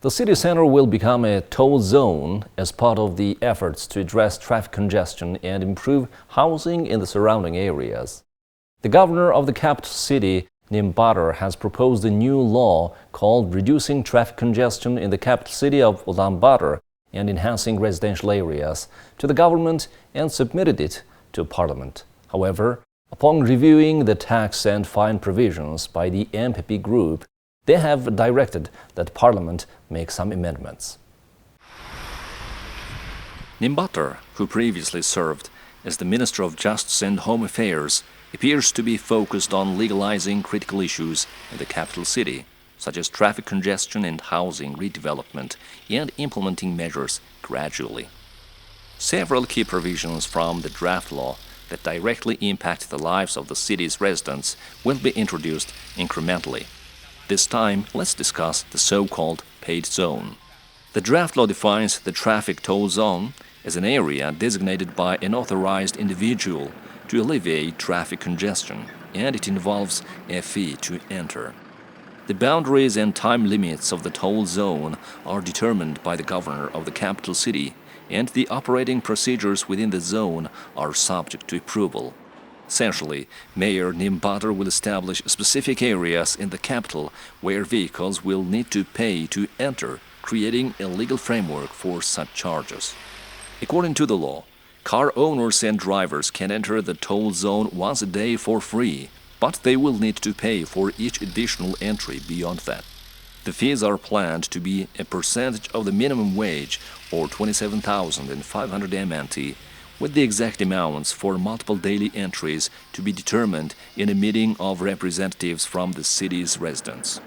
The city center will become a toll zone as part of the efforts to address traffic congestion and improve housing in the surrounding areas. The governor of the capital city, Nimbadar, has proposed a new law called Reducing Traffic Congestion in the Capital City of Ulaanbaatar and Enhancing Residential Areas to the government and submitted it to Parliament. However, upon reviewing the tax and fine provisions by the MPP group, they have directed that Parliament make some amendments. Nimbadar, who previously served as the Minister of Justice and Home Affairs, appears to be focused on legalizing critical issues in the capital city, such as traffic congestion and housing redevelopment, and implementing measures gradually. Several key provisions from the draft law that directly impact the lives of the city's residents will be introduced incrementally. This time, let's discuss the so-called paid zone. The draft law defines the traffic toll zone as an area designated by an authorized individual to alleviate traffic congestion, and it involves a fee to enter. The boundaries and time limits of the toll zone are determined by the governor of the capital city, and the operating procedures within the zone are subject to approval. Essentially, Mayor Nimbadar will establish specific areas in the capital where vehicles will need to pay to enter, creating a legal framework for such charges. According to the law, car owners and drivers can enter the toll zone once a day for free, but they will need to pay for each additional entry beyond that. The fees are planned to be a percentage of the minimum wage, or 27,500 MNT, with the exact amounts for multiple daily entries to be determined in a meeting of representatives from the city's residents.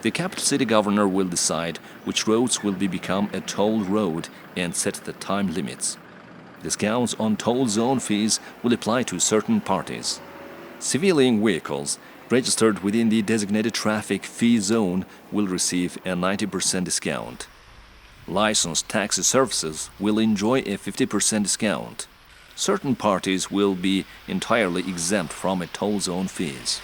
The capital city governor will decide which roads will become a toll road and set the time limits. Discounts on toll zone fees will apply to certain parties. Civilian vehicles registered within the designated traffic fee zone will receive a 90% discount. Licensed taxi services will enjoy a 50% discount. Certain parties will be entirely exempt from a toll zone fees.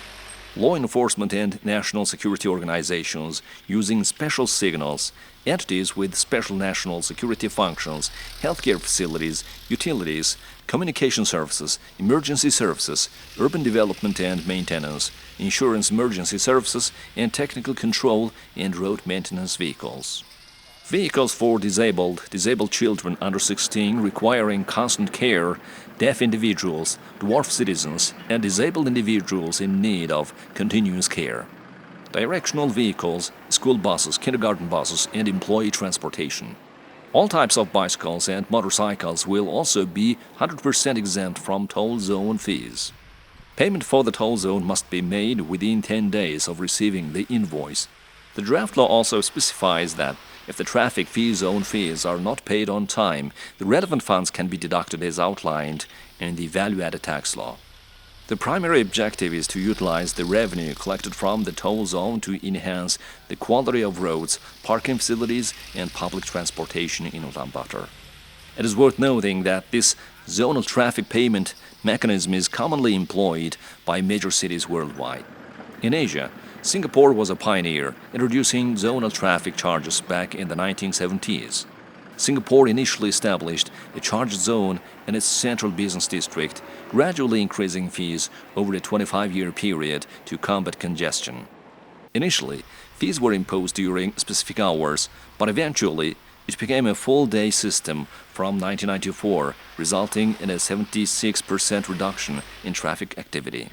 Law enforcement and national security organizations using special signals, entities with special national security functions, healthcare facilities, utilities, communication services, emergency services, urban development and maintenance, insurance emergency services, and technical control and road maintenance vehicles. Vehicles for disabled children under 16 requiring constant care, deaf individuals, dwarf citizens, and disabled individuals in need of continuous care. Directional vehicles, school buses, kindergarten buses, and employee transportation. All types of bicycles and motorcycles will also be 100% exempt from toll zone fees. Payment for the toll zone must be made within 10 days of receiving the invoice. The draft law also specifies that if the traffic fee zone fees are not paid on time, the relevant funds can be deducted as outlined in the value-added tax law. The primary objective is to utilize the revenue collected from the toll zone to enhance the quality of roads, parking facilities, and public transportation in Ulaanbaatar. It is worth noting that this zonal traffic payment mechanism is commonly employed by major cities worldwide. In Asia, Singapore was a pioneer, introducing zonal traffic charges back in the 1970s. Singapore initially established a charge zone in its central business district, gradually increasing fees over a 25-year period to combat congestion. Initially, fees were imposed during specific hours, but eventually it became a full-day system from 1994, resulting in a 76% reduction in traffic activity.